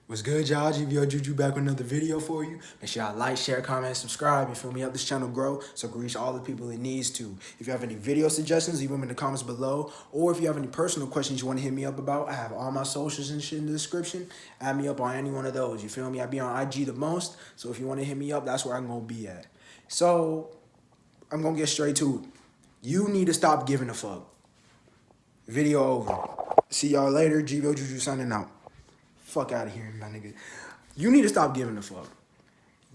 What's good, y'all? GVO Juju back with another video for you. Make sure y'all like, share, comment, and subscribe. You feel me? Help this channel grow so it can reach all the people it needs to. If you have any video suggestions, leave them in the comments below. Or if you have any personal questions you want to hit me up about, I have all my socials and shit in the description. Add me up on any one of those. You feel me? I be on IG the most. So if you want to hit me up, that's where I'm going to be at. So I'm going to get straight to it. You need to stop giving a fuck. Video over. See y'all later. GVO Juju signing out. Fuck out of here, my nigga. You need to stop giving a fuck.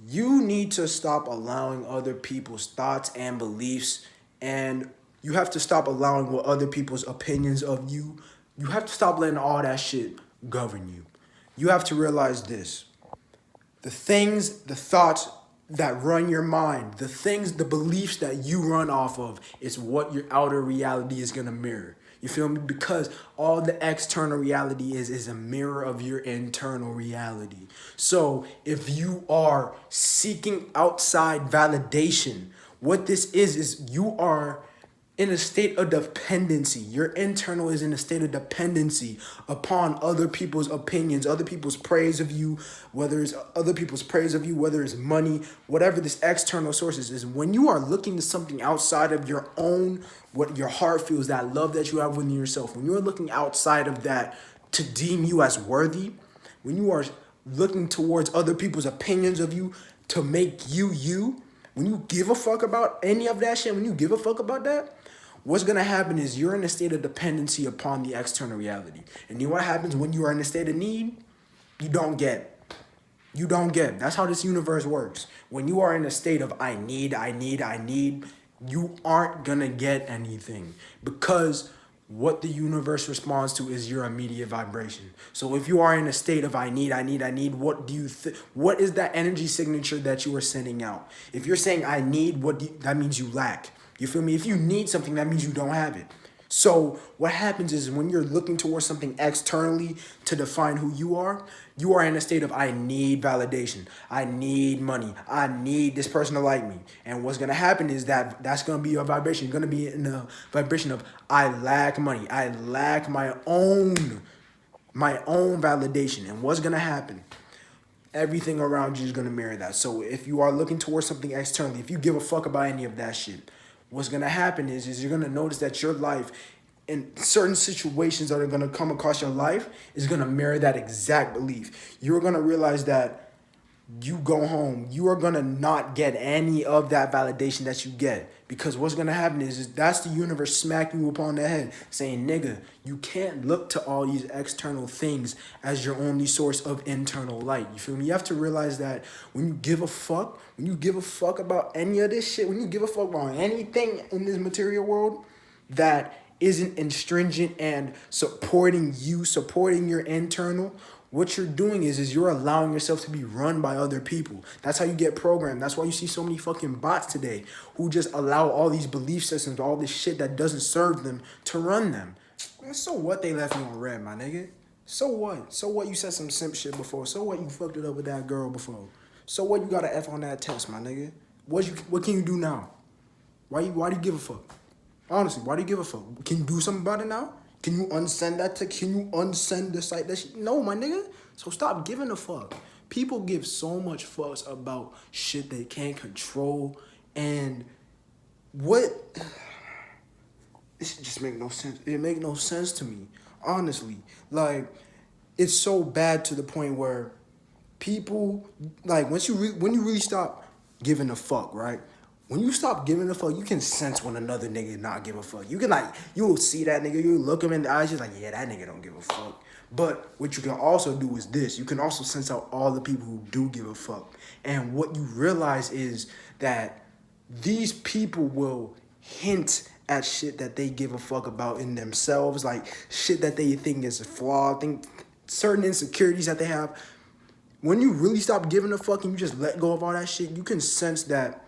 You need to stop allowing other people's thoughts and beliefs, and you have to stop allowing what other people's opinions of you. You have to stop letting all that shit govern you. You have to realize this. The things, the thoughts that run your mind, the things, the beliefs that you run off of is what your outer reality is going to mirror. You feel me? Because all the external reality is a mirror of your internal reality. So if you are seeking outside validation, what this is you are in a state of dependency. Your internal is in a state of dependency upon other people's opinions, other people's praise of you, whether it's other people's praise of you, whether it's money, whatever this external sources is. When you are looking to something outside of your own, what your heart feels, that love that you have within yourself, when you're looking outside of that to deem you as worthy, when you are looking towards other people's opinions of you to make you you, when you give a fuck about any of that shit, when you give a fuck about that, what's going to happen is you're in a state of dependency upon the external reality. And you know what happens when you are in a state of need? You don't get. You don't get. That's how this universe works. When you are in a state of I need, you aren't going to get anything, because what the universe responds to is your immediate vibration. So if you are in a state of I need, what do you what is that energy signature that you are sending out? If you're saying I need, that means you lack. You feel me? If you need something, that means you don't have it. So what happens is when you're looking towards something externally to define who you are in a state of I need validation. I need money. I need this person to like me. And what's going to happen is that's going to be your vibration. You're going to be in the vibration of I lack money. I lack my own validation. And what's going to happen? Everything around you is going to mirror that. So if you are looking towards something externally, if you give a fuck about any of that shit, what's going to happen is you're going to notice that your life in certain situations that are going to come across your life is going to mirror that exact belief. You're going to realize that you go home, you are going to not get any of that validation that you get, because what's going to happen is that's the universe smacking you upon the head saying, nigga, you can't look to all these external things as your only source of internal light. You feel me? You have to realize that when you give a fuck about any of this shit, when you give a fuck about anything in this material world that isn't astringent and supporting you, supporting your internal, what you're doing is you're allowing yourself to be run by other people. That's how you get programmed. That's why you see so many fucking bots today who just allow all these belief systems, all this shit that doesn't serve them to run them. Man, so what they left you on red, my nigga? So what? So what you said some simp shit before? So what you fucked it up with that girl before? So what you got an F on that test, my nigga? What can you do now? Why do you give a fuck? Honestly, why do you give a fuck? Can you do something about it now? Can you unsend that text? Can you unsend the site? That shit? No, my nigga. So stop giving a fuck. People give so much fucks about shit they can't control. And what? This just make no sense. It make no sense to me. Honestly. Like, it's so bad to the point where people, like, when you really stop giving a fuck, right? When you stop giving a fuck, you can sense when another nigga not give a fuck. You can, like, you will see that nigga, you look him in the eyes, just like, yeah, that nigga don't give a fuck. But what you can also do is this. You can also sense out all the people who do give a fuck. And what you realize is that these people will hint at shit that they give a fuck about in themselves, like shit that they think is a flaw, think certain insecurities that they have. When you really stop giving a fuck and you just let go of all that shit, you can sense that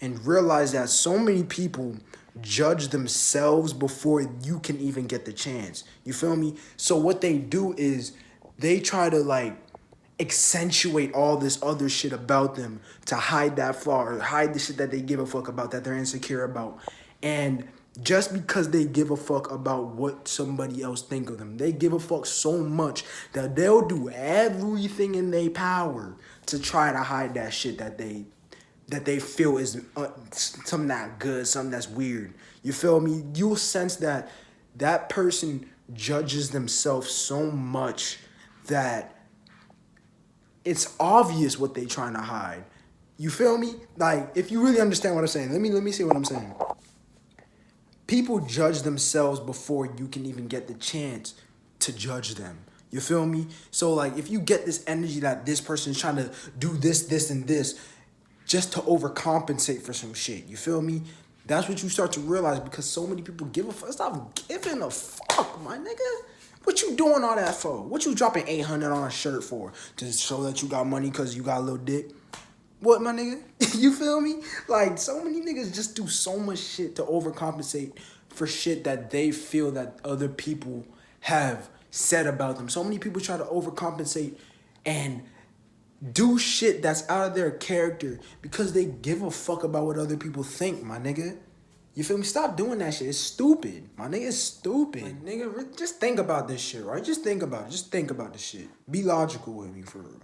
and realize that so many people judge themselves before you can even get the chance. You feel me? So what they do is they try to, like, accentuate all this other shit about them to hide that flaw or hide the shit that they give a fuck about, that they're insecure about. And just because they give a fuck about what somebody else think of them. They give a fuck so much that they'll do everything in their power to try to hide that shit that they feel is something not good, something that's weird. You feel me? You'll sense that that person judges themselves so much that it's obvious what they trying to hide. You feel me? Like, if you really understand what I'm saying, let me see what I'm saying. People judge themselves before you can even get the chance to judge them. You feel me? So, like, if you get this energy that this person's trying to do this, this, and this just to overcompensate for some shit, you feel me? That's what you start to realize, because so many people give a fuck. Stop giving a fuck, my nigga. What you doing all that for? What you dropping 800 on a shirt for? To show that you got money because you got a little dick? What, my nigga? You feel me? Like, so many niggas just do so much shit to overcompensate for shit that they feel that other people have said about them. So many people try to overcompensate and do shit that's out of their character because they give a fuck about what other people think, my nigga. You feel me? Stop doing that shit. It's stupid. My nigga, it's stupid. Like, nigga, just think about this shit, right? Just think about it. Just think about this shit. Be logical with me, for real.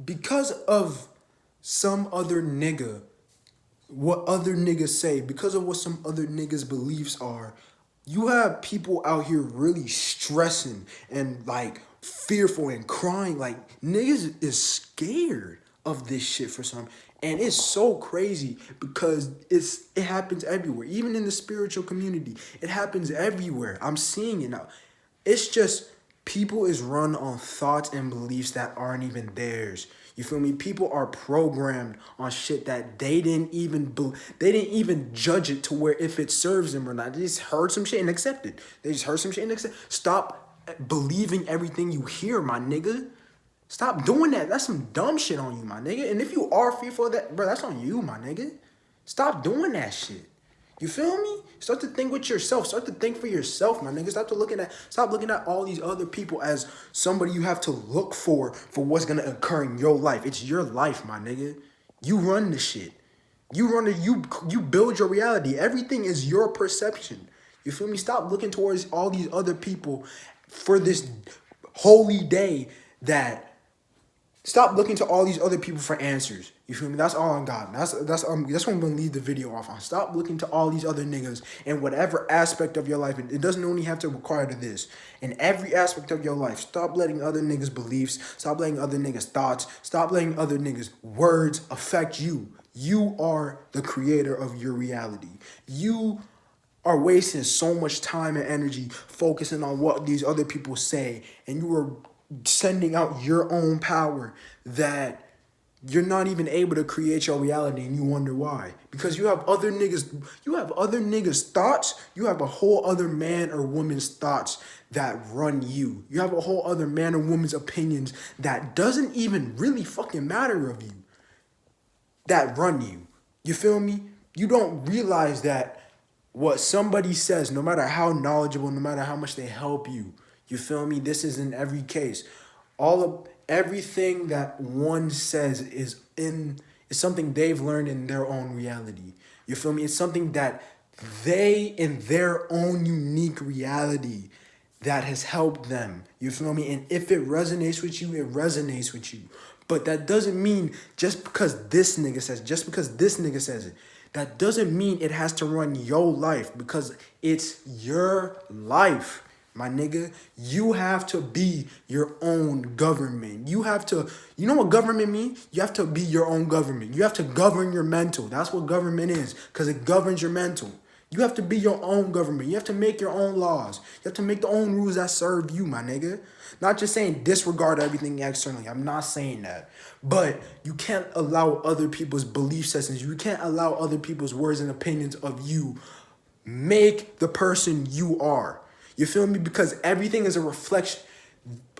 Because of some other nigga, what other niggas say, because of what some other niggas' beliefs are, you have people out here really stressing and like fearful and crying. Like, niggas is scared of this shit for some. And it's so crazy because it happens everywhere. Even in the spiritual community, it happens everywhere. I'm seeing it now. It's just people is run on thoughts and beliefs that aren't even theirs. You feel me? People are programmed on shit that they didn't even judge it to where if it serves them or not. They just heard some shit and accept it. They just heard some shit and accept. Stop believing everything you hear, my nigga. Stop doing that. That's some dumb shit on you, my nigga. And if you are fearful of that, bro, that's on you, my nigga. Stop doing that shit. You feel me? Start to think with yourself. Start to think for yourself, my nigga. Stop looking at all these other people as somebody you have to look for what's gonna occur in your life. It's your life, my nigga. You run the shit. You build your reality. Everything is your perception. You feel me? Stop looking towards all these other people for this holy day that stop looking to all these other people for answers. You feel me? That's all on God. That's what I'm gonna leave the video off on. Stop looking to all these other niggas in whatever aspect of your life. It doesn't only have to require to this. In every aspect of your life, stop letting other niggas' beliefs, stop letting other niggas' thoughts, stop letting other niggas' words affect you. You are the creator of your reality. You are wasting so much time and energy focusing on what these other people say, and you are sending out your own power that you're not even able to create your reality, and you wonder why. Because you have other niggas' thoughts. You have a whole other man or woman's thoughts that run you. You have a whole other man or woman's opinions that doesn't even really fucking matter of you, that run you. You feel me? You don't realize that what somebody says, no matter how knowledgeable, no matter how much they help you, you feel me? This is in every case. Everything that one says is something they've learned in their own reality. You feel me? It's something that they, in their own unique reality, that has helped them. You feel me? And if it resonates with you, it resonates with you. But that doesn't mean just because this nigga says it, that doesn't mean it has to run your life, because it's your life, my nigga. You have to be your own government. You know what government means? You have to be your own government. You have to govern your mental. That's what government is, because it governs your mental. You have to be your own government. You have to make your own laws. You have to make the own rules that serve you, my nigga. Not just saying disregard everything externally. I'm not saying that. But you can't allow other people's belief systems. You can't allow other people's words and opinions of you make the person you are. You feel me? Because everything is a reflection.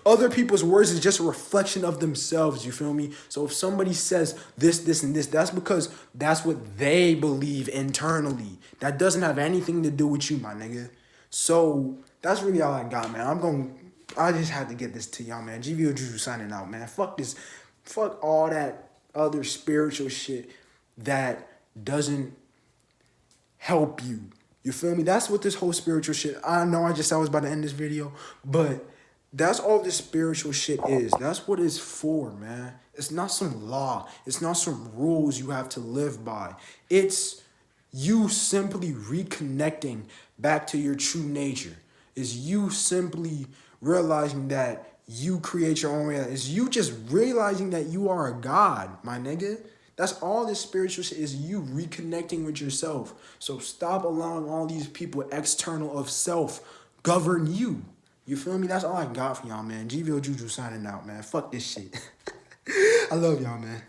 Other people's words is just a reflection of themselves, you feel me? So if somebody says this, and this, that's because that's what they believe internally. That doesn't have anything to do with you, my nigga. So that's really all I got, man. I just had to get this to y'all, man. Juju signing out, man. Fuck this. Fuck all that other spiritual shit that doesn't help you. You feel me? That's what this whole spiritual shit. I know I just said I was about to end this video, but that's all this spiritual shit is. That's what it's for, man. It's not some law. It's not some rules you have to live by. It's you simply reconnecting back to your true nature. Is you simply realizing that you create your own reality. Is you just realizing that you are a god, my nigga. That's all this spiritual shit is, you reconnecting with yourself. So stop allowing all these people external of self govern you. You feel me? That's all I got for y'all, man. GVO Juju signing out, man. Fuck this shit. I love y'all, man.